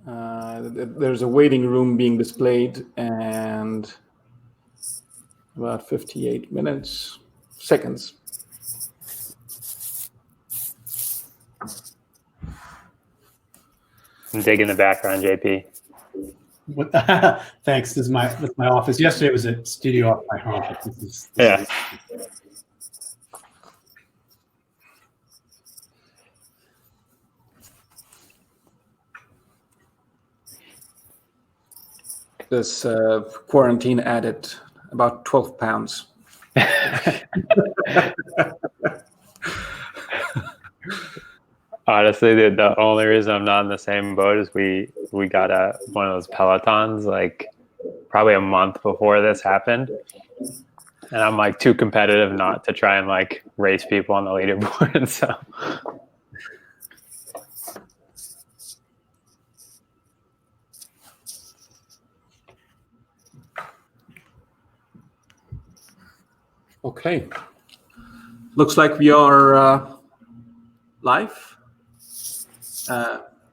There's a waiting room being displayed, and about 58 seconds. I'm digging the background, JP. Thanks. This is my office. Yesterday was a studio off my home. This Yeah. This quarantine added about 12 pounds. Honestly, the only reason I'm not in the same boat is we got one of those Pelotons like probably a month before this happened, and I'm like too competitive not to try and like race people on the leaderboard. So okay, looks like we are live.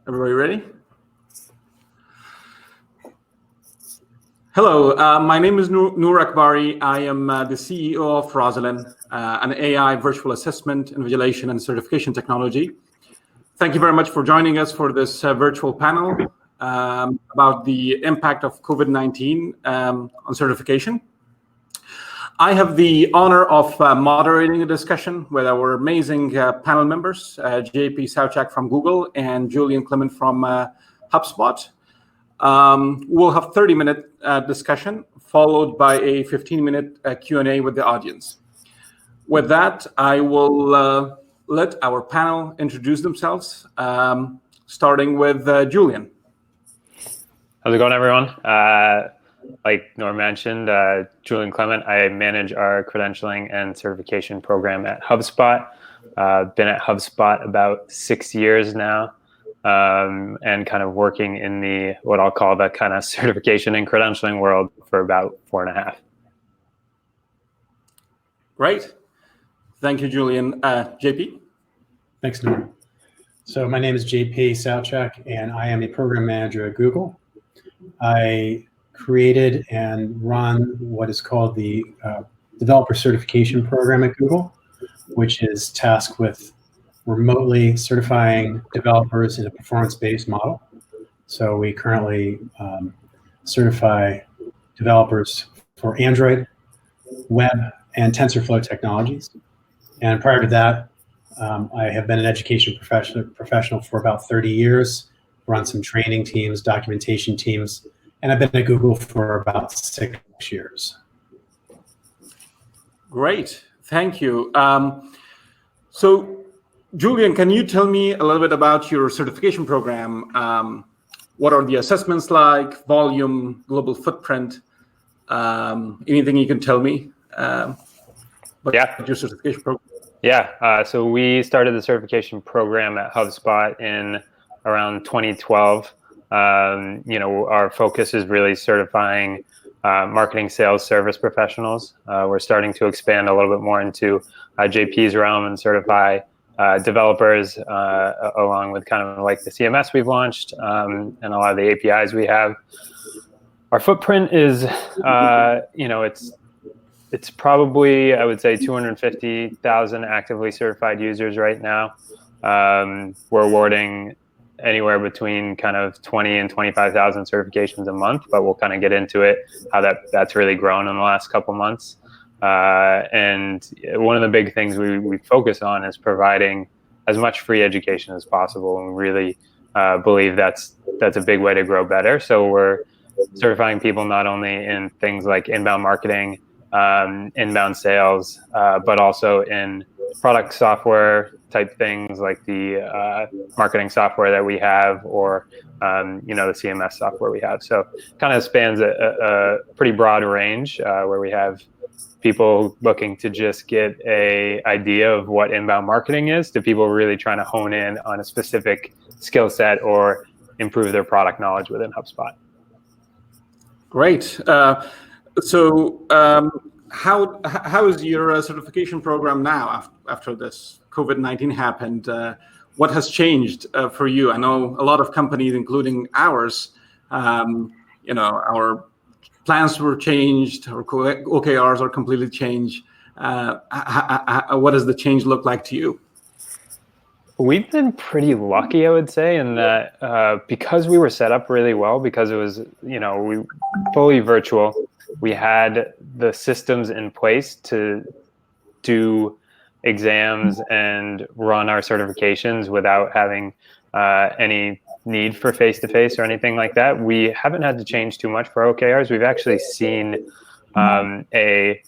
Everybody ready? Hello, my name is Noor Akbari. I am the CEO of Rosalind, an AI virtual assessment, invigilation, and certification technology. Thank you very much for joining us for this virtual panel about the impact of COVID-19 on certification. I have the honor of moderating the discussion with our amazing panel members, JP Sauchak from Google and Julian Clement from HubSpot. We'll have 30-minute discussion followed by a 15-minute Q&A with the audience. With that, I will let our panel introduce themselves, starting with Julian. how's it going, everyone? Like Noor mentioned, Julian Clement, I manage our credentialing and certification program at HubSpot. Been at HubSpot about 6 years now, and kind of working in the what I'll call the kind of certification and credentialing world for about 4.5. Great. Thank you, Julian. JP? Thanks, Noor. So my name is JP Sauchak, and I am a program manager at Google. I created and run what is called the developer certification program at Google, which is tasked with remotely certifying developers in a performance-based model. So we currently certify developers for Android, web, and TensorFlow technologies. And prior to that, I have been an education professional for about 30 years, run some training teams, documentation teams, and I've been at Google for about 6 years. Great, thank you. So, Julian, can you tell me a little bit about your certification program? What are the assessments like, volume, global footprint? Anything you can tell me about your certification program? Yeah, so we started the certification program at HubSpot in around 2012. Our focus is really certifying marketing, sales, service professionals. We're starting to expand a little bit more into JP's realm and certify developers along with kind of like the CMS we've launched and a lot of the APIs we have. Our footprint is, it's probably, I would say, 250,000 actively certified users right now. We're awarding anywhere between kind of 20 and 25,000 certifications a month, but we'll kind of get into it, how that's really grown in the last couple months. And one of the big things we focus on is providing as much free education as possible. And we really believe that's a big way to grow better. So we're certifying people not only in things like inbound marketing, inbound sales, but also in product software type things like the marketing software that we have, or the CMS software we have. So kind of spans a pretty broad range where we have people looking to just get a idea of what inbound marketing is to people really trying to hone in on a specific skill set or improve their product knowledge within HubSpot. Great. How is your certification program now after this COVID-19 happened? what has changed for you? I know a lot of companies, including ours, our plans were changed, our OKRs are completely changed. What does the change look like to you? We've been pretty lucky, I would say, in that because we were set up really well, because it was, we fully virtual, we had the systems in place to do exams and run our certifications without having any need for face-to-face or anything like that. We haven't had to change too much for OKRs. We've actually seen a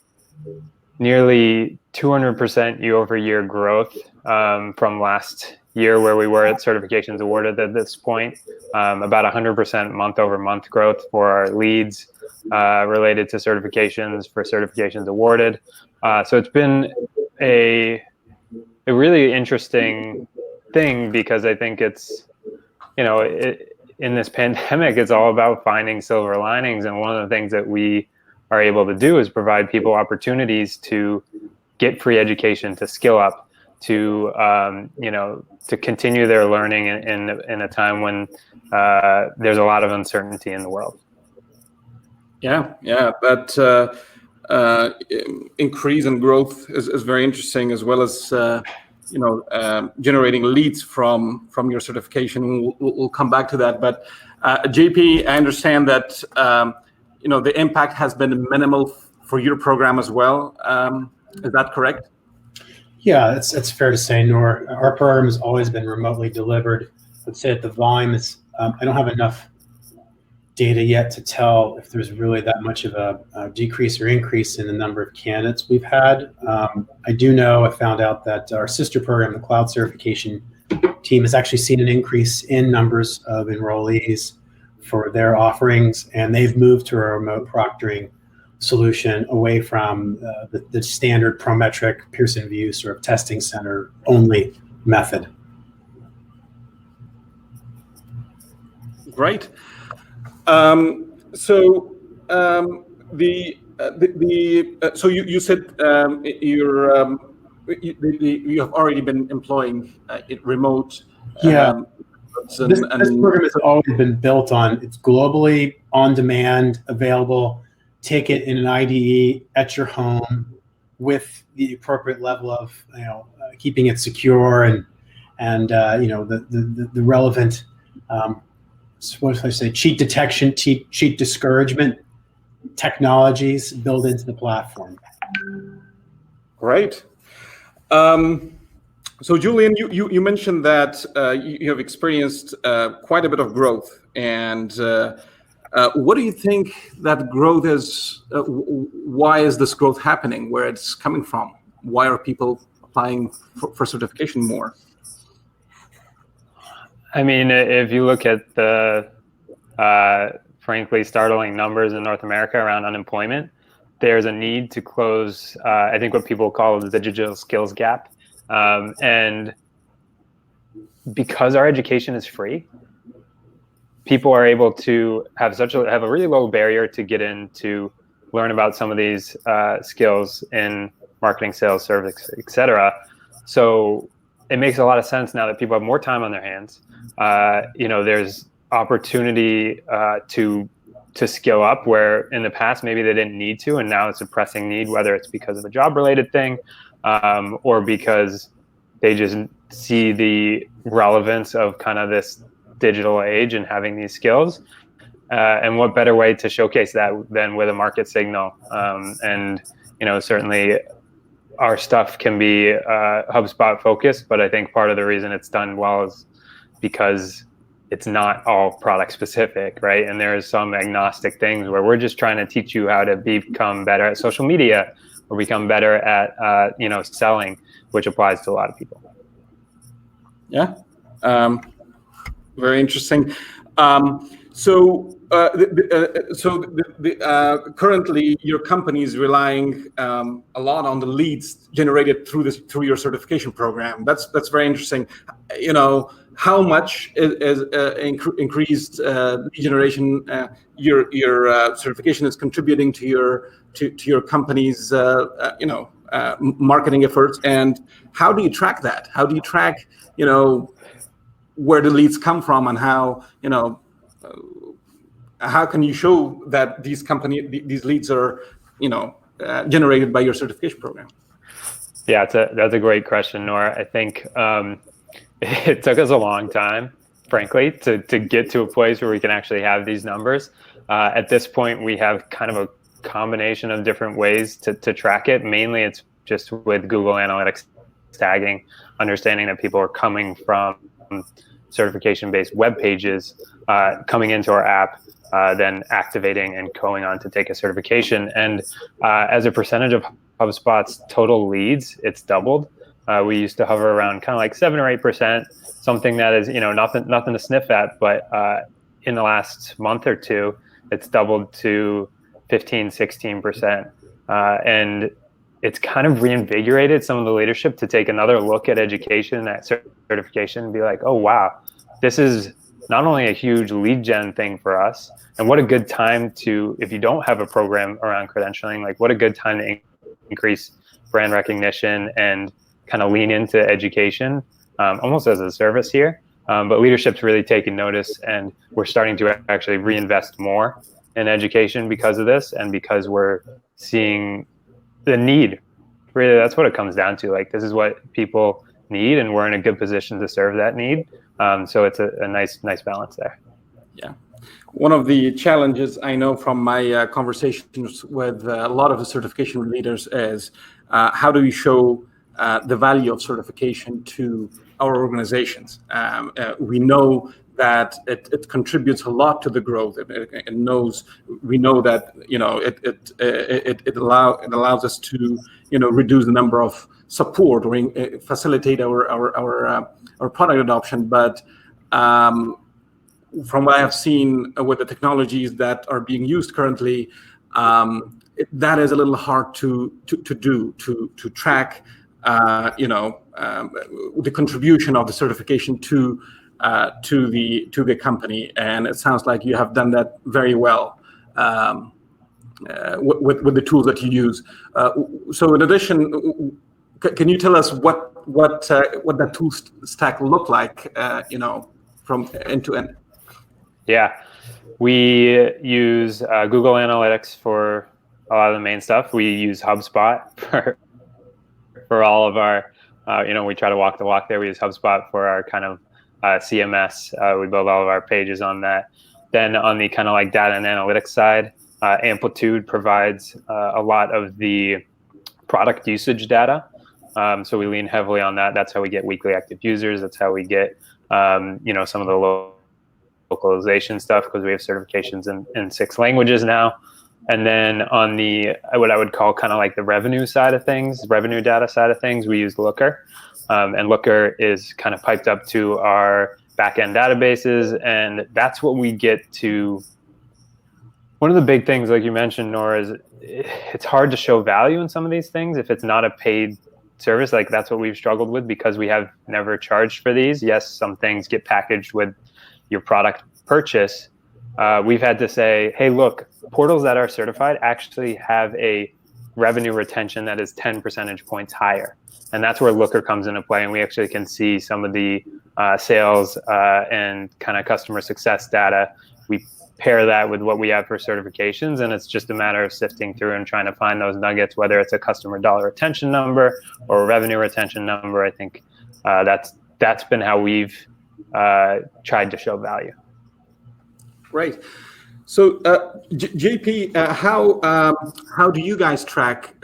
nearly 200% year-over-year growth from last year, where we were at certifications awarded at this point. About 100% month-over-month growth for our leads related to certifications, for certifications awarded. So it's been a really interesting thing, because I think it's, in this pandemic, it's all about finding silver linings. And one of the things that we are able to do is provide people opportunities to get free education, to skill up, to to continue their learning in a time when there's a lot of uncertainty in the world. Yeah, that increase in growth is very interesting, as well as generating leads from your certification. We'll come back to that. But JP, I understand that the impact has been minimal for your program as well. Is that correct? Yeah, it's fair to say, Noor. Our program has always been remotely delivered. Let's say at the volume is, I don't have enough data yet to tell if there's really that much of a decrease or increase in the number of candidates we've had. I do know, I found out that our sister program, the cloud certification team, has actually seen an increase in numbers of enrollees for their offerings, and they've moved to a remote proctoring solution away from the standard Prometric Pearson VUE sort of testing center only method. Great. So you said you have already been employing remote. Yeah. This program has always been built on, it's globally on demand, available. Take it in an IDE at your home with the appropriate level of keeping it secure and the relevant what should I say, cheat detection, cheat discouragement technologies built into the platform. Right. So Julian, you mentioned that you have experienced quite a bit of growth, and what do you think that growth is? Why is this growth happening? Where it's coming from? Why are people applying for certification more? I mean, if you look at the frankly startling numbers in North America around unemployment, there's a need to close, I think, what people call the digital skills gap. And because our education is free, people are able to have a really low barrier to get in to learn about some of these skills in marketing, sales, service, etc. So it makes a lot of sense now that people have more time on their hands. There's opportunity to skill up, where in the past maybe they didn't need to, and now it's a pressing need, whether it's because of a job-related thing or because they just see the relevance of kind of this digital age and having these skills. And what better way to showcase that than with a market signal? And certainly our stuff can be HubSpot focused, but I think part of the reason it's done well is because it's not all product specific, right? And there's some agnostic things where we're just trying to teach you how to become better at social media or become better at selling, which applies to a lot of people. Yeah. Very interesting. So Currently, your company is relying a lot on the leads generated through your certification program. That's very interesting. You know, how much is increased lead generation your certification is contributing to your company's marketing efforts, and how do you track that? How do you track where the leads come from, and how can you show that these leads are generated by your certification program? Yeah, that's a great question, Nora. I think it took us a long time, frankly, to get to a place where we can actually have these numbers. At this point, we have kind of a combination of different ways to track it. Mainly, it's just with Google Analytics tagging, understanding that people are coming from certification-based web pages, coming into our app, then activating and going on to take a certification. And as a percentage of HubSpot's total leads, it's doubled. We used to hover around kind of like 7 or 8%, something that is nothing to sniff at. But in the last month or two, it's doubled to 15-16%, and it's kind of reinvigorated some of the leadership to take another look at education, at certification, and be like, oh wow, this is not only a huge lead gen thing for us, and what a good time to, if you don't have a program around credentialing, like what a good time to increase brand recognition and kind of lean into education, almost as a service here. But leadership's really taking notice, and we're starting to actually reinvest more in education because of this, and because we're seeing the need. Really, that's what it comes down to. Like, this is what people need, and we're in a good position to serve that need. So it's a nice balance there. Yeah. One of the challenges I know from my conversations with a lot of the certification leaders is how do we show the value of certification to our organizations? We know that it contributes a lot to the growth. We know that it allows us to reduce the number of support or facilitate our product adoption. But from what I have seen with the technologies that are being used currently, that is a little hard to track. The contribution of the certification to the company, and it sounds like you have done that very well with the tools that you use. So, in addition, can you tell us what that tool stack looked like, from end to end? Yeah, we use Google Analytics for a lot of the main stuff. We use HubSpot for all of our, we try to walk the walk there. We use HubSpot for our kind of CMS. We build all of our pages on that. Then on the kind of like data and analytics side, Amplitude provides a lot of the product usage data. So we lean heavily on that. That's how we get weekly active users. That's how we get, some of the localization stuff, because we have certifications in 6 languages now. And then on the, what I would call kind of like the revenue side of things, revenue data side of things, we use Looker. And Looker is kind of piped up to our backend databases. And that's what we get to. One of the big things, like you mentioned, Nora, is it's hard to show value in some of these things if it's not a paid service. Like, that's what we've struggled with, because we have never charged for these. Yes, some things get packaged with your product purchase. We've had to say, hey, look, portals that are certified actually have a revenue retention that is 10 percentage points higher. And that's where Looker comes into play. And we actually can see some of the sales and kind of customer success data. We pair that with what we have for certifications, and it's just a matter of sifting through and trying to find those nuggets, whether it's a customer dollar retention number or a revenue retention number. I think that's been how we've tried to show value. Great. So, JP, how do you guys track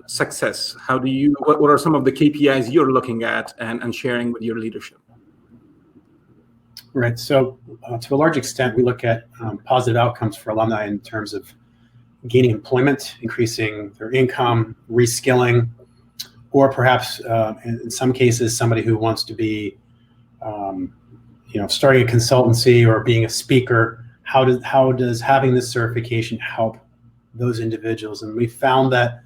success? What are some of the KPIs you're looking at and sharing with your leadership? Right. So, to a large extent, we look at positive outcomes for alumni in terms of gaining employment, increasing their income, reskilling, or perhaps in some cases, somebody who wants to be, starting a consultancy or being a speaker, how does having this certification help those individuals? And we found that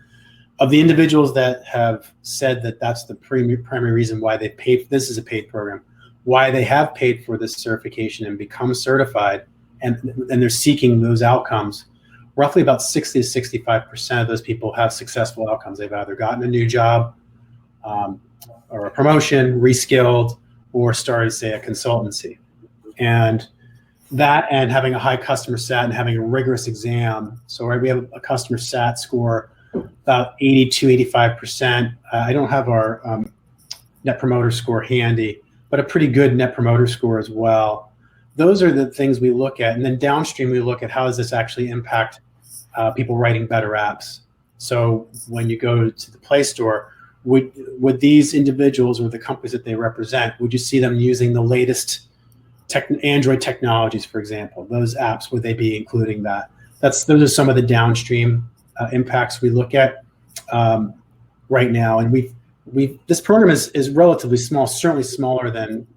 of the individuals that have said that that's the primary reason why they paid, this is a paid program, why they have paid for this certification and become certified, and they're seeking those outcomes, roughly about 60 to 65% of those people have successful outcomes. They've either gotten a new job or a promotion, reskilled, or started, say, a consultancy. And that, and having a high customer sat and having a rigorous exam. So right, we have a customer sat score about 82, 85%. I don't have our net promoter score handy, but a pretty good net promoter score as well. Those are the things we look at. And then downstream, we look at how does this actually impact people writing better apps. So when you go to the Play Store, would these individuals or the companies that they represent, would you see them using the latest Android technologies, for example? Those apps, would they be including that? Those are some of the downstream impacts we look at right now. And this program is relatively small, certainly smaller than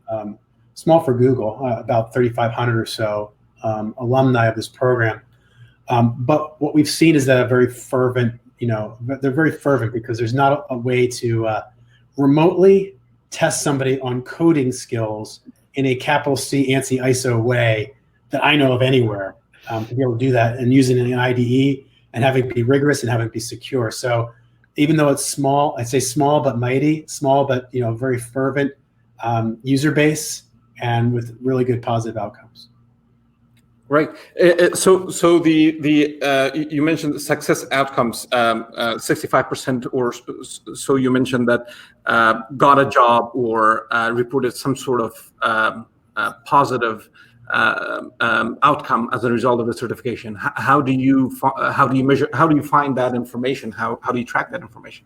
small for Google, about 3,500 or so alumni of this program. But what we've seen is that they're very fervent because there's not a way to remotely test somebody on coding skills in a capital C ANSI ISO way that I know of anywhere, to be able to do that and using an IDE and having it be rigorous and having it be secure. So even though it's small, I'd say small but mighty, small but very fervent user base and with really good positive outcomes. Right. So you mentioned the success outcomes, 65% or so. You mentioned that got a job or reported some sort of positive outcome as a result of the certification. How do you measure? How do you find that information? How do you track that information?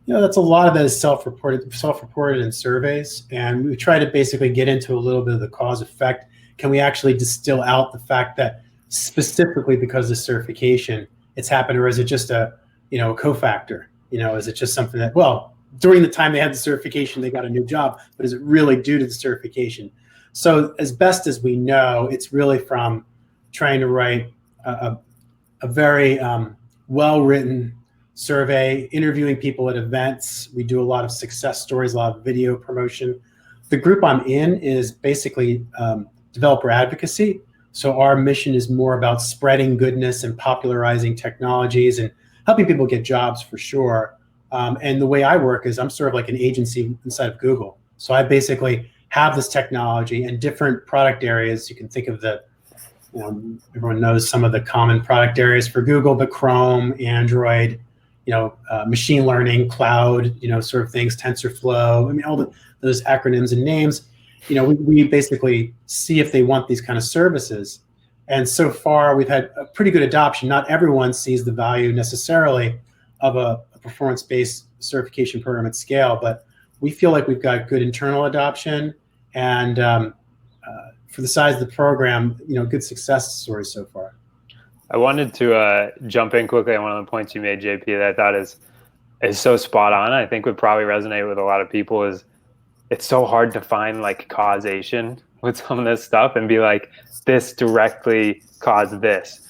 That's a lot of that is self-reported in surveys, and we try to basically get into a little bit of the cause effect. Can we actually distill out the fact that specifically because of the certification it's happened, or is it just a cofactor? Is it just something that, well, during the time they had the certification they got a new job, but is it really due to the certification? So as best as we know, it's really from trying to write a very well-written survey, interviewing people at events. We do a lot of success stories, a lot of video promotion. The group I'm in is basically developer advocacy. So our mission is more about spreading goodness and popularizing technologies and helping people get jobs for sure. And the way I work is I'm sort of like an agency inside of Google. So I basically have this technology and different product areas. You can think of everyone knows some of the common product areas for Google, but Chrome, Android, machine learning, cloud, sort of things, TensorFlow. I mean, all those acronyms and names. We basically see if they want these kind of services. And so far, we've had a pretty good adoption. Not everyone sees the value necessarily of a performance-based certification program at scale, but we feel like we've got good internal adoption. And for the size of the program, good success stories so far. I wanted to jump in quickly on one of the points you made, JP, that I thought is so spot on. I think would probably resonate with a lot of people is it's so hard to find like causation with some of this stuff and be like, this directly caused this.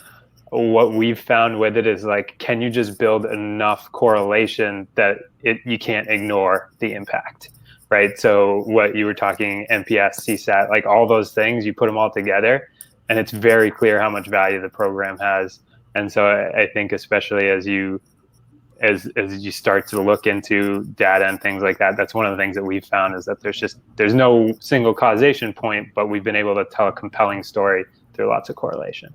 What we've found with it is like, can you just build enough correlation that you can't ignore the impact, right? So what you were talking, NPS, CSAT, like all those things, you put them all together and it's very clear how much value the program has. And so I think especially as you start to look into data and things like that, that's one of the things that we've found is that there's no single causation point, but we've been able to tell a compelling story through lots of correlation.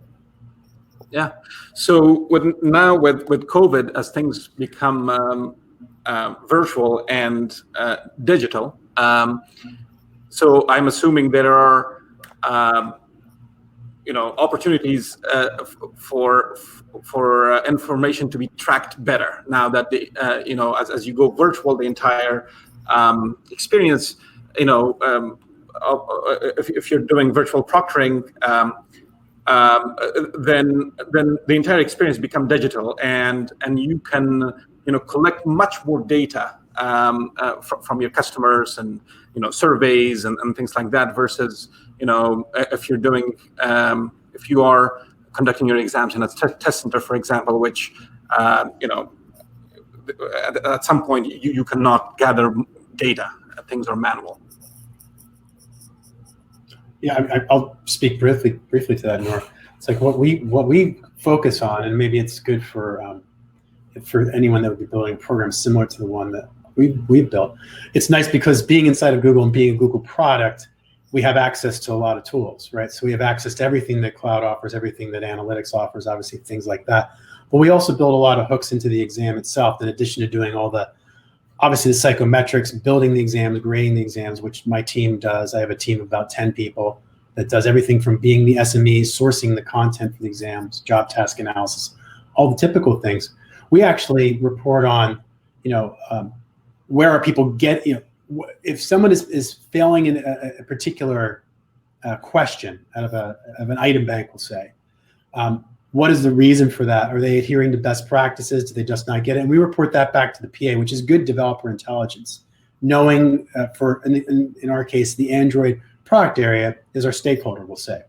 Yeah. So with COVID, as things become virtual and digital, so I'm assuming there are opportunities for information to be tracked better now that as you go virtual, the entire experience, if you're doing virtual proctoring, then the entire experience becomes digital, and you can collect much more data from your customers and surveys and things like that versus if you're doing if you are conducting your exams in a test center, for example, which at some point you cannot gather data. Things are manual. Yeah, I'll speak briefly to that, Noor. It's like what we focus on, and maybe it's good for anyone that would be building a program similar to the one that we've built. It's nice because being inside of Google and being a Google product, we have access to a lot of tools, right? So we have access to everything that cloud offers, everything that analytics offers, obviously things like that. But we also build a lot of hooks into the exam itself, in addition to doing all the, obviously the psychometrics, building the exams, grading the exams, which my team does. I have a team of about 10 people that does everything from being the SME, sourcing the content for the exams, job task analysis, all the typical things. We actually report on, where are people if someone is failing in a particular question out of an item bank, we'll say, what is the reason for that? Are they adhering to best practices? Do they just not get it? And we report that back to the PA, which is good developer intelligence. Knowing in our case, the Android product area is our stakeholder, we'll say.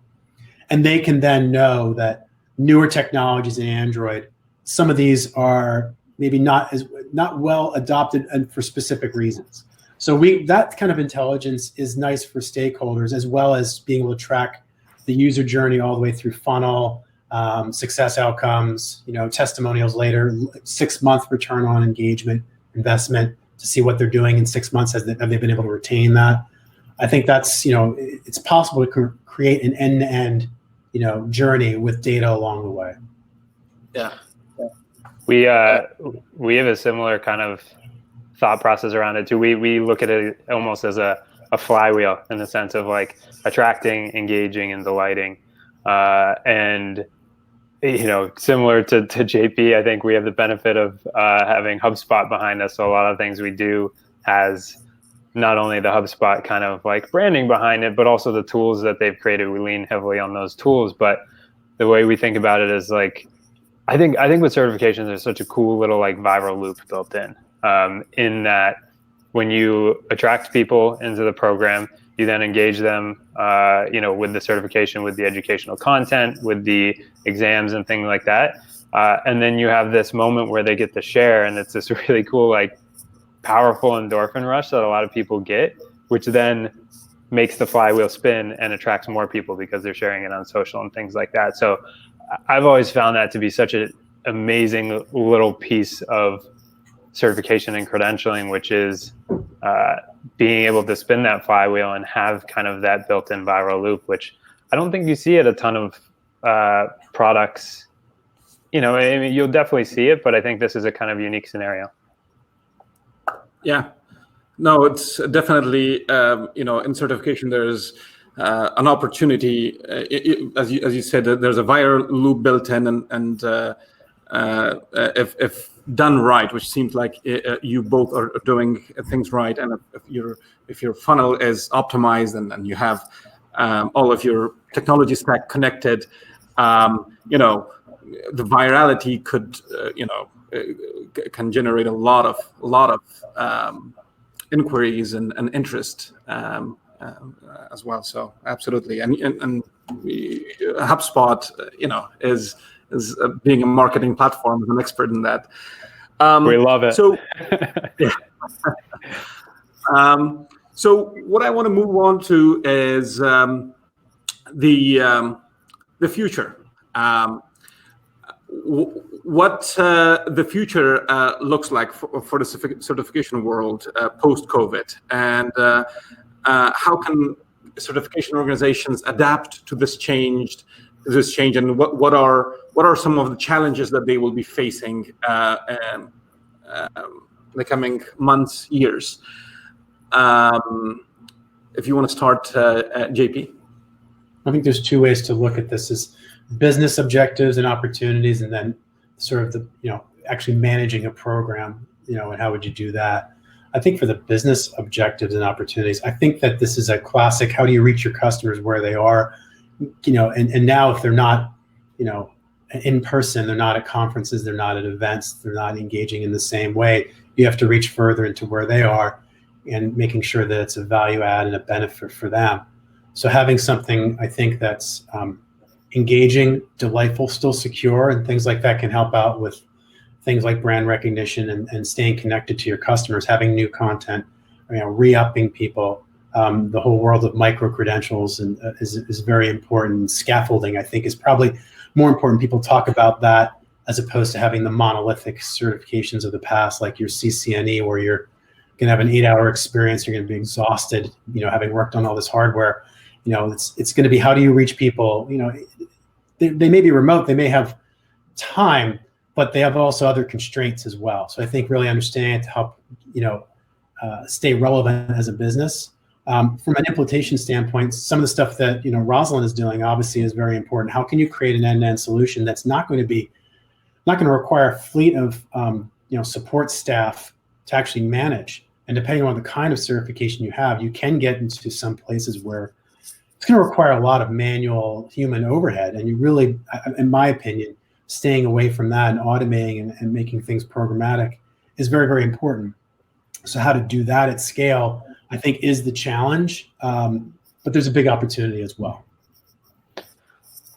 And they can then know that newer technologies in Android, some of these are maybe not well adopted and for specific reasons. So that kind of intelligence is nice for stakeholders, as well as being able to track the user journey all the way through funnel, success outcomes, testimonials later, 6-month return on engagement, investment, to see what they're doing in 6 months. Have they been able to retain that? I think that's, it's possible to create an end-to-end, journey with data along the way. Yeah. We have a similar kind of thought process around it too. We look at it almost as a flywheel, in the sense of like attracting, engaging, and delighting. And similar to JP, I think we have the benefit of having HubSpot behind us. So a lot of things we do has not only the HubSpot kind of like branding behind it, but also the tools that they've created. We lean heavily on those tools. But the way we think about it is like, I think with certifications, there's such a cool little like viral loop built in that when you attract people into the program, you then engage them, with the certification, with the educational content, with the exams and things like that. And then you have this moment where they get to share, and it's this really cool, like powerful endorphin rush that a lot of people get, which then makes the flywheel spin and attracts more people because they're sharing it on social and things like that. So I've always found that to be such an amazing little piece of certification and credentialing, which is being able to spin that flywheel and have kind of that built-in viral loop, which I don't think you see at a ton of products. I mean, you'll definitely see it, but I think this is a kind of unique scenario. Yeah, no, it's definitely, in certification, there's an opportunity, as you said, there's a viral loop built in, and if done right, which seems like you both are doing things right, and if your funnel is optimized and you have all of your technology stack connected, the virality could can generate a lot of inquiries and interest as well. So absolutely, and HubSpot, is being a marketing platform, is an expert in that. We love it. So, yeah. So what I want to move on to is the future. What the future looks like for the certification world post-COVID, and how can certification organizations adapt to this change, and what are some of the challenges that they will be facing in the coming months, years? If you want to start, JP. I think there's two ways to look at this: is business objectives and opportunities, and then sort of the actually managing a program, and how would you do that? I think for the business objectives and opportunities, I think that this is a classic, how do you reach your customers where they are? And now if they're not, in person, they're not at conferences, they're not at events, they're not engaging in the same way, you have to reach further into where they are and making sure that it's a value add and a benefit for them. So having something, I think, that's engaging, delightful, still secure, and things like that can help out with things like brand recognition and staying connected to your customers, having new content, re-upping people. The whole world of micro-credentials and is very important. Scaffolding, I think, is probably more important. People talk about that as opposed to having the monolithic certifications of the past, like your CCNE, where you're going to have an 8-hour experience, you're going to be exhausted, having worked on all this hardware. It's going to be, how do you reach people? They may be remote, they may have time, but they have also other constraints as well. So I think really understanding it to help, stay relevant as a business. From an implementation standpoint, some of the stuff that Rosalind is doing obviously is very important. How can you create an end-to-end solution that's not going to require a fleet of support staff to actually manage? And depending on the kind of certification you have, you can get into some places where it's going to require a lot of manual human overhead. And you really, in my opinion, staying away from that and automating and making things programmatic is very, very important. So how to do that at scale, I think, is the challenge, but there's a big opportunity as well.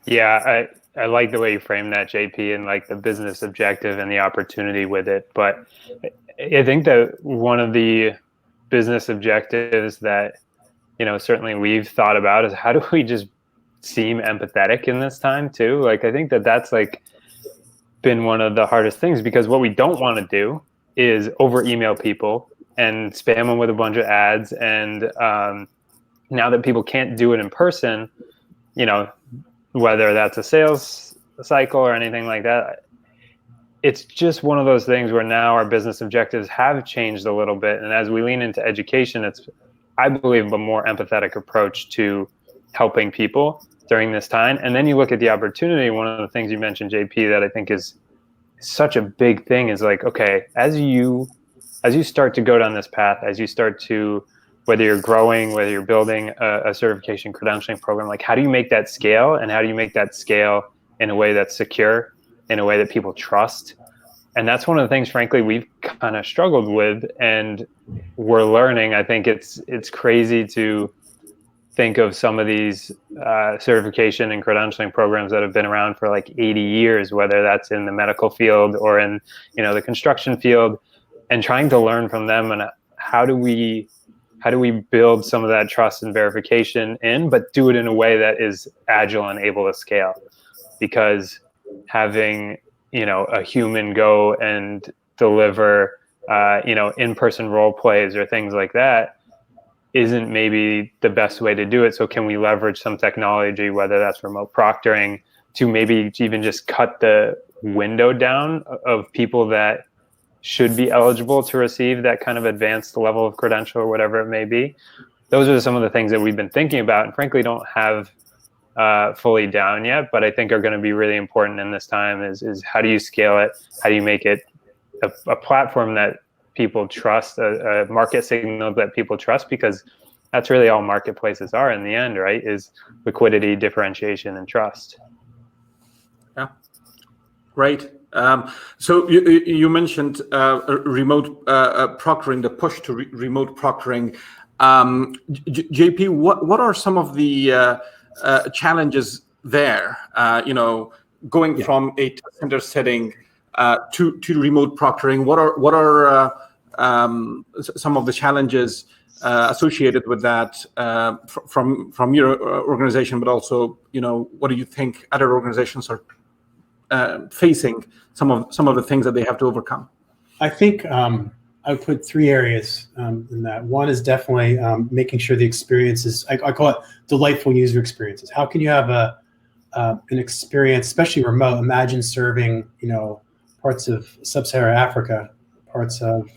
Yeah, I like the way you frame that, JP, and like the business objective and the opportunity with it. But I think that one of the business objectives that, certainly we've thought about is, how do we just seem empathetic in this time too? Like, I think that that's like been one of the hardest things, because what we don't want to do is over email people and spam them with a bunch of ads. And now that people can't do it in person, whether that's a sales cycle or anything like that, it's just one of those things where now our business objectives have changed a little bit. And as we lean into education, it's, I believe, a more empathetic approach to helping people during this time. And then you look at the opportunity. One of the things you mentioned, JP, that I think is such a big thing is like, okay, as you start to go down this path, as you start to, whether you're growing, whether you're building a certification credentialing program, like, how do you make that scale? And how do you make that scale in a way that's secure, in a way that people trust? And that's one of the things, frankly, we've kind of struggled with, and we're learning. I think it's crazy to think of some of these certification and credentialing programs that have been around for like 80 years, whether that's in the medical field or in the construction field, and trying to learn from them. And how do we build some of that trust and verification in, but do it in a way that is agile and able to scale? Because having a human go and deliver in-person role plays or things like that isn't maybe the best way to do it. So can we leverage some technology, whether that's remote proctoring, to maybe even just cut the window down of people that should be eligible to receive that kind of advanced level of credential or whatever it may be? Those are some of the things that we've been thinking about, and frankly don't have fully down yet, but I think are going to be really important in this time. Is how do you scale it? How do you make it a platform that people trust, a market signal that people trust? Because that's really all marketplaces are in the end, right? Is liquidity, differentiation, and trust. Yeah, great. So you mentioned remote proctoring, the push to remote proctoring. JP, what are some of the challenges there? Going from a test center setting to remote proctoring. What are some of the challenges associated with that from your organization, but also what do you think other organizations are facing, some of the things that they have to overcome? I think I would put three areas in that. One is definitely making sure the experience is, I call it delightful user experiences. How can you have an experience, especially remote? Imagine serving parts of sub-Saharan Africa, parts of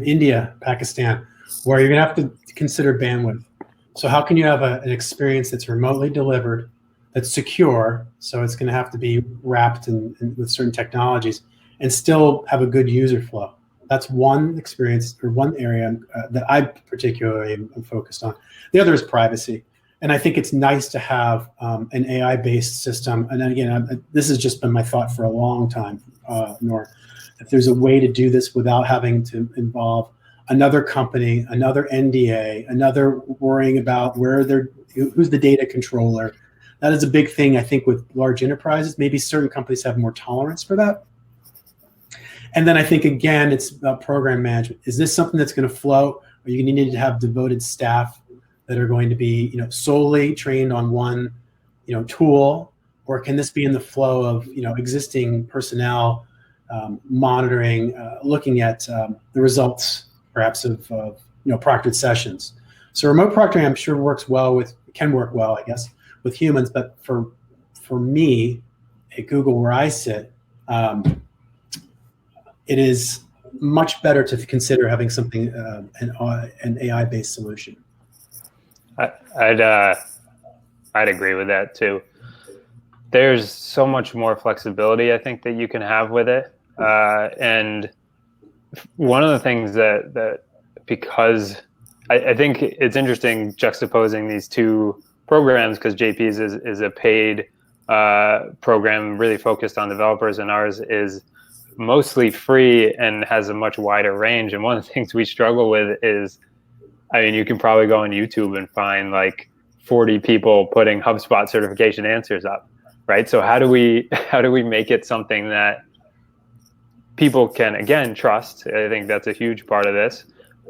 India, Pakistan, where you're gonna have to consider bandwidth. So how can you have an experience that's remotely delivered, that's secure, so it's going to have to be wrapped in with certain technologies, and still have a good user flow? That's one experience, or one area that I particularly am focused on. The other is privacy. And I think it's nice to have an AI-based system. And then again, this has just been my thought for a long time, Nor. If there's a way to do this without having to involve another company, another NDA, another worrying about who's the data controller, That is a big thing, I think, with large enterprises. Maybe certain companies have more tolerance for that. And then I think, again, it's about program management. Is this something that's going to flow? Are you going to need to have devoted staff that are going to be, solely trained on one, tool? Or can this be in the flow of, existing personnel monitoring, looking at the results, perhaps of proctored sessions? So remote proctoring, I'm sure can work well, I guess, with humans. But for me at Google, where I sit, it is much better to consider having something an AI-based solution. I'd agree with that too. There's so much more flexibility, I think, that you can have with it. And one of the things that because I think it's interesting juxtaposing these two programs, because JP's is a paid program really focused on developers, and ours is mostly free and has a much wider range. And one of the things we struggle with is, you can probably go on YouTube and find like 40 people putting HubSpot certification answers up, right? So how do we make it something that people can, again, trust? I think that's a huge part of this.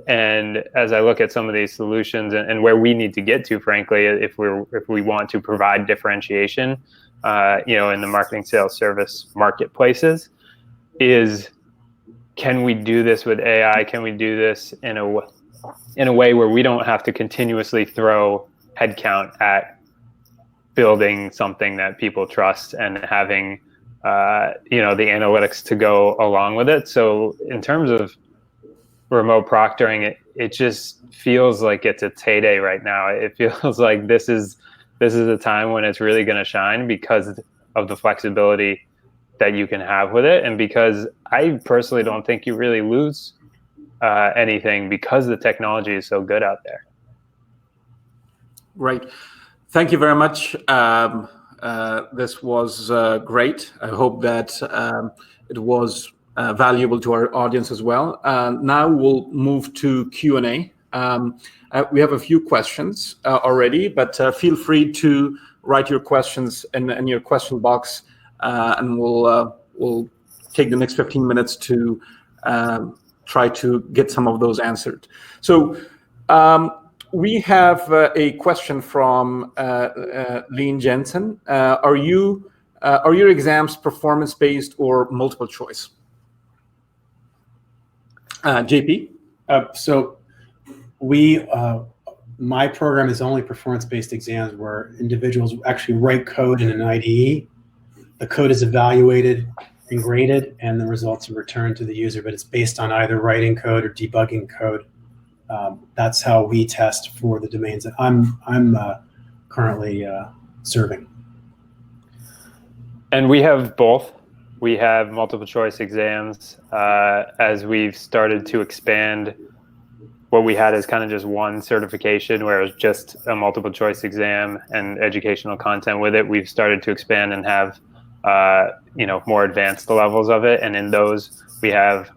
And as I look at some of these solutions and where we need to get to, frankly, if we want to provide differentiation, in the marketing, sales, service marketplaces, is, can we do this with AI? Can we do this in a way where we don't have to continuously throw headcount at building something that people trust and having the analytics to go along with it? So in terms of remote proctoring, it just feels like it's its heyday right now. It feels like this is a time when it's really going to shine because of the flexibility that you can have with it, and because I personally don't think you really lose anything because the technology is so good out there. Right. Thank you very much. This was great. I hope that it was valuable to our audience as well. Now we'll move to Q&A. We have a few questions already, but feel free to write your questions in your question box, and we'll take the next 15 minutes to try to get some of those answered. So we have a question from Lean Jensen. Are your exams performance-based or multiple choice? JP? So my program is only performance-based exams where individuals actually write code in an IDE. The code is evaluated and graded, and the results are returned to the user, but it's based on either writing code or debugging code. That's how we test for the domains that I'm currently serving. And we have both. We have multiple choice exams. As we've started to expand, what we had is kind of just one certification where it was just a multiple choice exam and educational content with it. We've started to expand and have more advanced levels of it. And in those, we have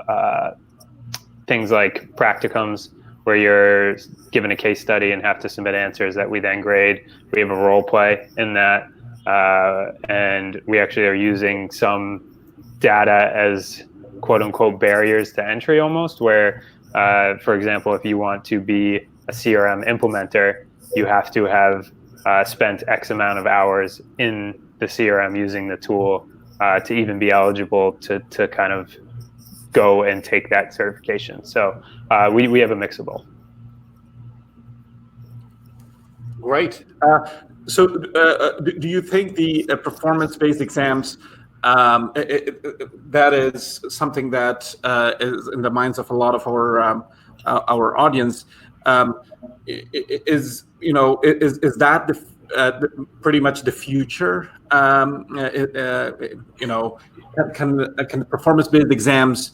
things like practicums, where you're given a case study and have to submit answers that we then grade. We have a role play in that. And we actually are using some data as quote unquote barriers to entry almost, where, for example, if you want to be a CRM implementer, you have to have spent X amount of hours in the CRM using the tool to even be eligible to kind of go and take that certification. So we have a mix of both. Great. So do you think the performance-based exams, that is something that is in the minds of a lot of our audience, is that pretty much the future? Can performance-based exams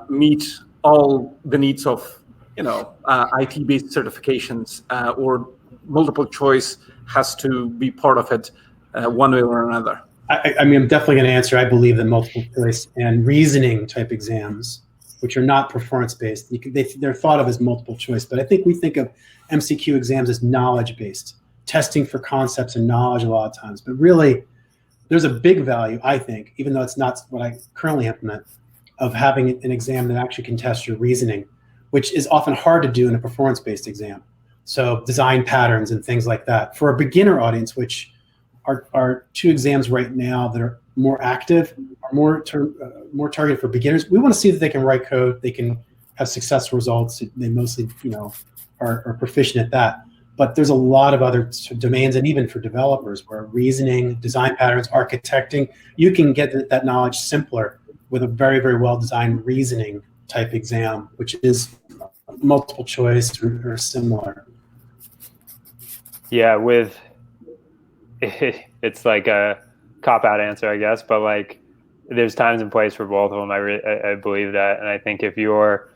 meet all the needs of IT-based certifications, or multiple choice has to be part of it one way or another? I'm definitely going to answer. I believe that multiple choice and reasoning type exams, which are not performance-based, they're thought of as multiple choice. But I think we think of MCQ exams as knowledge-based, testing for concepts and knowledge a lot of times. But really, there's a big value, I think, even though it's not what I currently implement, of having an exam that actually can test your reasoning, which is often hard to do in a performance-based exam. So design patterns and things like that. For a beginner audience, which are two exams right now that are more active, are more targeted for beginners, we want to see that they can write code, they can have successful results. They mostly, are proficient at that. But there's a lot of other domains, and even for developers, where reasoning, design patterns, architecting, you can get that knowledge simpler with a very, very well-designed reasoning type exam, which is multiple choice or similar. Yeah, it's like a cop-out answer, I guess, but like there's times and place for both of them. I believe that, and I think if you're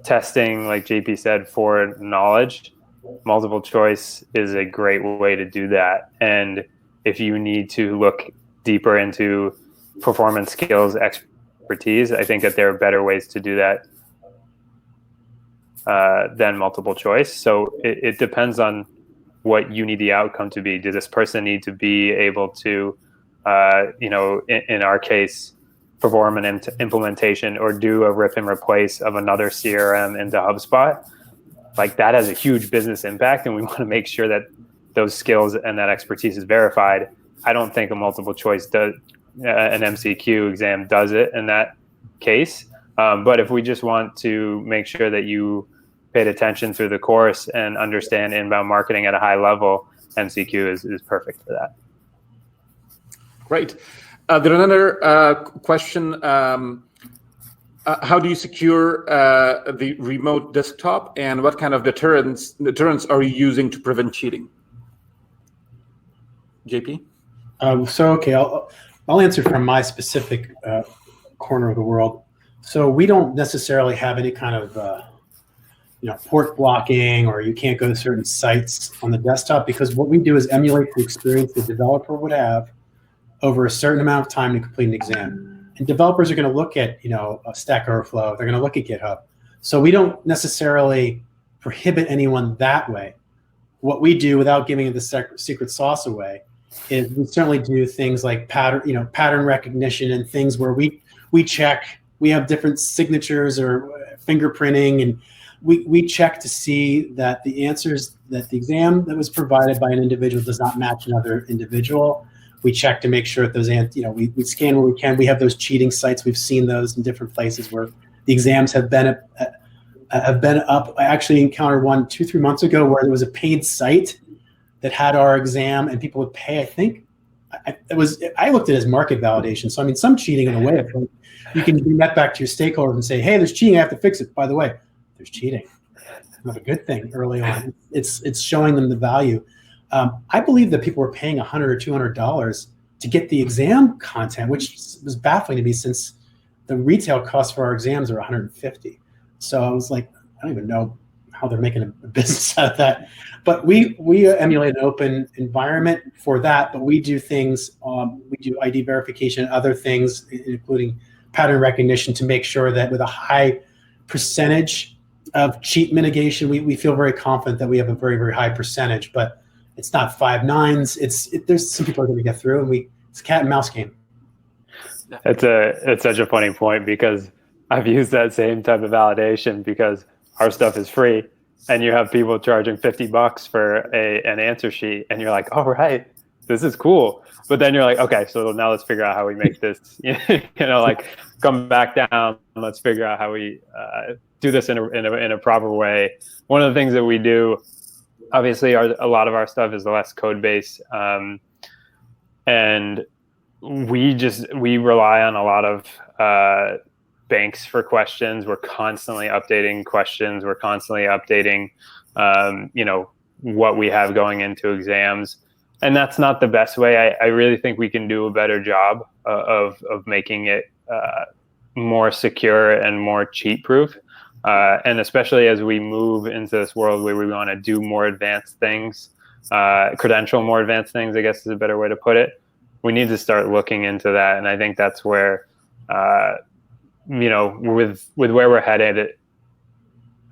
testing, like JP said, for knowledge, multiple choice is a great way to do that. And if you need to look deeper into performance skills, expertise, I think that there are better ways to do that than multiple choice. So it depends on what you need the outcome to be. Does this person need to be able to, in our case, perform an implementation or do a rip and replace of another CRM into HubSpot? Like that has a huge business impact, and we want to make sure that those skills and that expertise is verified. I don't think a multiple choice does, an MCQ exam does it in that case. But if we just want to make sure that you paid attention through the course and understand inbound marketing at a high level, MCQ is perfect for that. Great. There's another question. How do you secure the remote desktop, and what kind of deterrents are you using to prevent cheating? JP? Okay, I'll answer from my specific corner of the world. So we don't necessarily have any kind of port blocking, or you can't go to certain sites on the desktop, because what we do is emulate the experience the developer would have over a certain amount of time to complete an exam. And developers are going to look at Stack Overflow. They're going to look at GitHub. So we don't necessarily prohibit anyone that way. What we do, without giving the secret sauce away, is we certainly do things like pattern recognition and things where we check. We have different signatures or fingerprinting, and we check to see that the answers, that the exam that was provided by an individual does not match another individual. We check to make sure that those, we scan where we can. We have those cheating sites. We've seen those in different places where the exams have been up. I actually encountered one 2-3 months ago where there was a paid site that had our exam, and people would pay. I think I looked at it as market validation. So I mean, some cheating in a way. You can bring that back to your stakeholders and say, "Hey, there's cheating. I have to fix it." By the way, there's cheating. It's not a good thing early on. It's showing them the value. I believe that people were paying $100 or $200 to get the exam content, which was baffling to me, since the retail costs for our exams are $150. So I was like, I don't even know how they're making a business out of that. But we emulate an open environment for that. But we do things. We do ID verification and other things, including pattern recognition, to make sure that with a high percentage of cheat mitigation, we feel very confident that we have a very, very high percentage. But it's not 5 nines. There's some people are going to get through, and it's a cat and mouse game. It's such a funny point, because I've used that same type of validation, because our stuff is free, and you have people charging $50 for an answer sheet, and you're like, all right, this is cool. But then you're like, okay, so now let's figure out how we make this, like come back down. Let's figure out how we do this in a proper way. One of the things that we do, obviously, a lot of our stuff is less code base, and we rely on a lot of banks for questions. We're constantly updating questions. We're constantly updating, what we have going into exams, and that's not the best way. I really think we can do a better job of making it more secure and more cheat proof. And especially as we move into this world where we want to do more advanced things, credential more advanced things, I guess is a better way to put it. We need to start looking into that. And I think that's where, with where we're headed,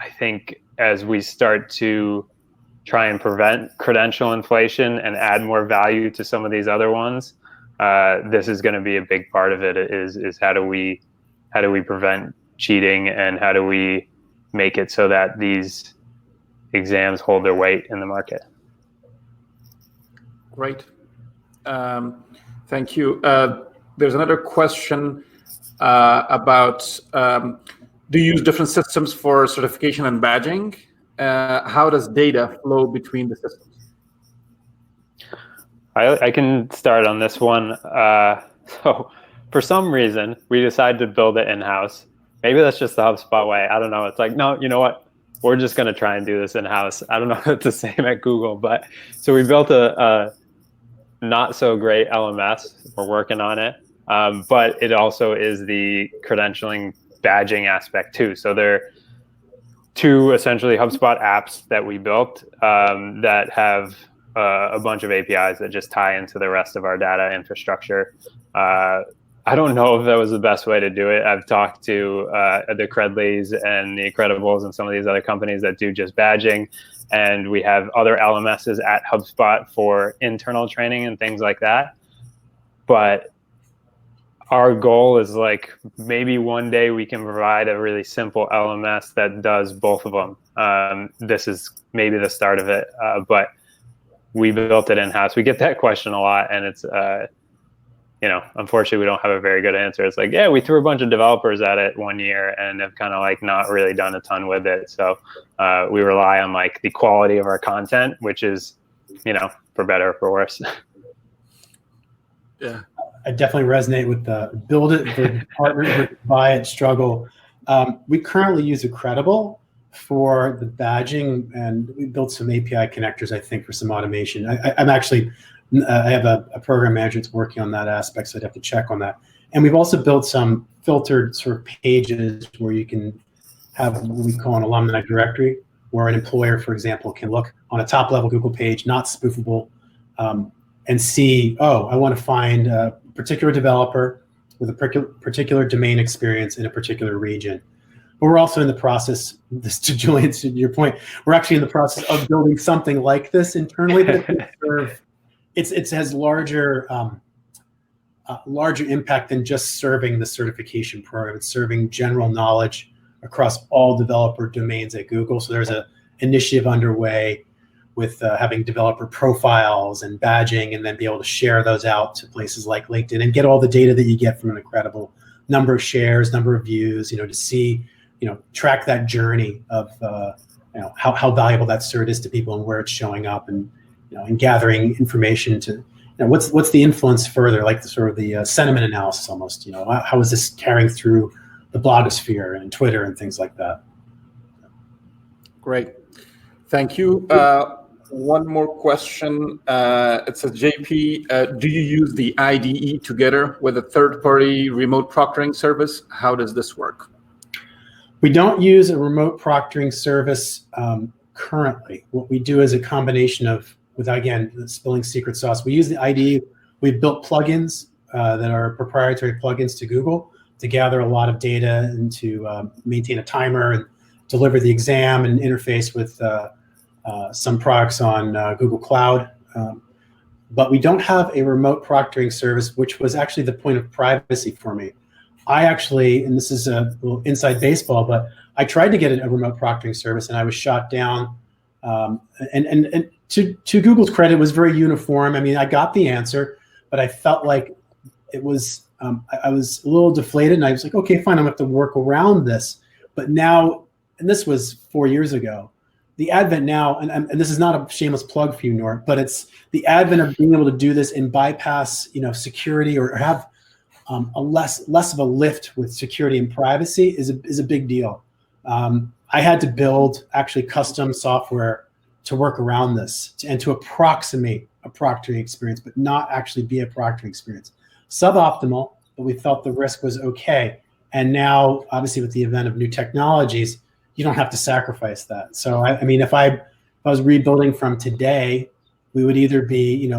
I think as we start to try and prevent credential inflation and add more value to some of these other ones, this is going to be a big part of it. Is how do we prevent cheating, and how do we make it so that these exams hold their weight in the market? Great. Thank you. There's another question about do you use different systems for certification and badging? How does data flow between the systems? I can start on this one. So for some reason, we decided to build it in-house. Maybe that's just the HubSpot way. I don't know. It's like, no, you know what? We're just going to try and do this in-house. I don't know if it's the same at Google, but so we built a not so great LMS. We're working on it. But it also is the credentialing badging aspect too. So there are two essentially HubSpot apps that we built that have a bunch of APIs that just tie into the rest of our data infrastructure. I don't know if that was the best way to do it. I've talked to the Credleys and the Credibles and some of these other companies that do just badging. And we have other LMSs at HubSpot for internal training and things like that. But our goal is like maybe one day we can provide a really simple LMS that does both of them. This is maybe the start of it, but we built it in-house. We get that question a lot, and it's, unfortunately we don't have a very good answer. It's like, yeah, we threw a bunch of developers at it one year and have kind of like not really done a ton with it. So we rely on like the quality of our content, which is, for better or for worse. Yeah. I definitely resonate with the build it, the partner, buy it struggle. We currently use Credible for the badging, and we built some API connectors, I think, for some automation. I have a program manager that's working on that aspect, so I'd have to check on that. And we've also built some filtered sort of pages where you can have what we call an alumni directory, where an employer, for example, can look on a top-level Google page, not spoofable, and see, oh, I want to find a particular developer with a particular domain experience in a particular region. But we're also in the process, to Julian, to your point, we're actually in the process of building something like this internally that can serve. It has larger impact than just serving the certification program. It's serving general knowledge across all developer domains at Google. So there's an initiative underway with having developer profiles and badging, and then be able to share those out to places like LinkedIn and get all the data that you get from an incredible number of shares, number of views, to see, track that journey of, how valuable that cert is to people and where it's showing up, and, and gathering information to, what's the influence further, like the sort of the sentiment analysis almost, how is this carrying through the blogosphere and Twitter and things like that. Great. Thank you. One more question. It says, JP, do you use the IDE together with a third-party remote proctoring service? How does this work? We don't use a remote proctoring service currently. What we do is a combination of, without again spilling secret sauce, we use the IDE. We've built plugins that are proprietary plugins to Google to gather a lot of data and to maintain a timer and deliver the exam and interface with some products on Google Cloud. But we don't have a remote proctoring service, which was actually the point of privacy for me. I actually, and this is a little inside baseball, but I tried to get a remote proctoring service and I was shot down. And to Google's credit, it was very uniform. I mean, I got the answer, but I felt like it was, I was a little deflated, and I was like, okay, fine, I'm gonna have to work around this. But now, and this was 4 years ago, the advent now, and this is not a shameless plug for you, Nor, but it's the advent of being able to do this and bypass, security, or have a less of a lift with security and privacy is a big deal. I had to build actually custom software to work around this and to approximate a proctoring experience, but not actually be a proctoring experience. Suboptimal, but we felt the risk was okay. And now, obviously, with the advent of new technologies, you don't have to sacrifice that. So, I mean, if I was rebuilding from today, we would either be,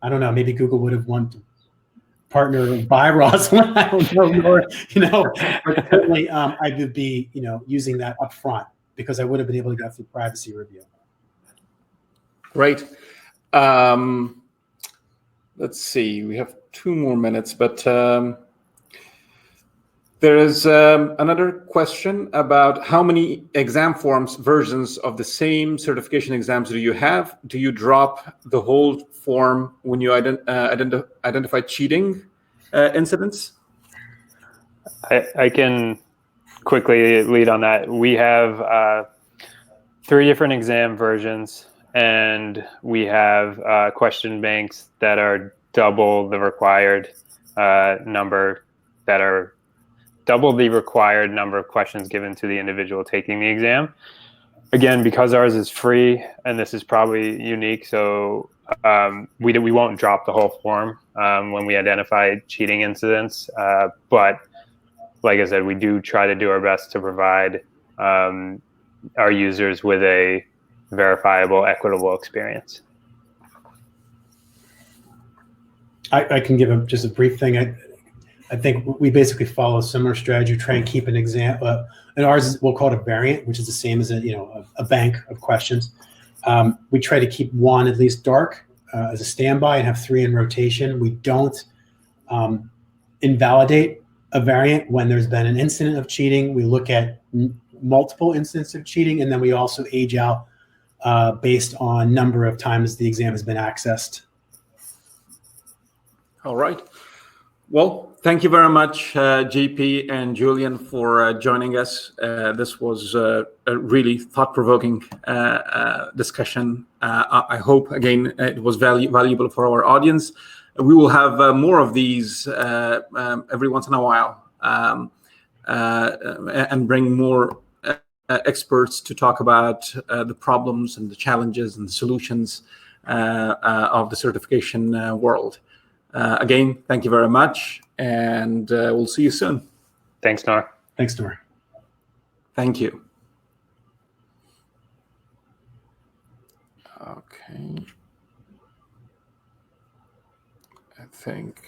I don't know, maybe Google would have wanted to partner or buy Rosalind. I don't know, but certainly I would be, using that up front because I would have been able to go through privacy review. Great. Let's see. We have 2 more minutes, but there is another question about how many exam forms versions of the same certification exams do you have? Do you drop the whole form when you identify cheating incidents? I can quickly lead on that. We have 3 different exam versions, and we have question banks that are double the required number of questions given to the individual taking the exam. Again, because ours is free, and this is probably unique, so we won't drop the whole form when we identify cheating incidents. But like I said, we do try to do our best to provide our users with a verifiable, equitable experience. I can give just a brief thing. I think we basically follow a similar strategy, try and keep an exam, and ours we'll call it a variant, which is the same as a bank of questions. We try to keep 1 at least dark as a standby and have 3 in rotation. We don't invalidate a variant when there's been an incident of cheating. We look at multiple incidents of cheating, and then we also age out based on number of times the exam has been accessed. All right. Well, thank you very much, JP and Julian, for joining us. This was a really thought-provoking discussion. I hope, again, it was valuable for our audience. We will have more of these every once in a while and bring more experts to talk about the problems and the challenges and the solutions of the certification world. Again, thank you very much, and we'll see you soon. Thanks, Noor. Thanks, Noor. Thank you. Okay. I think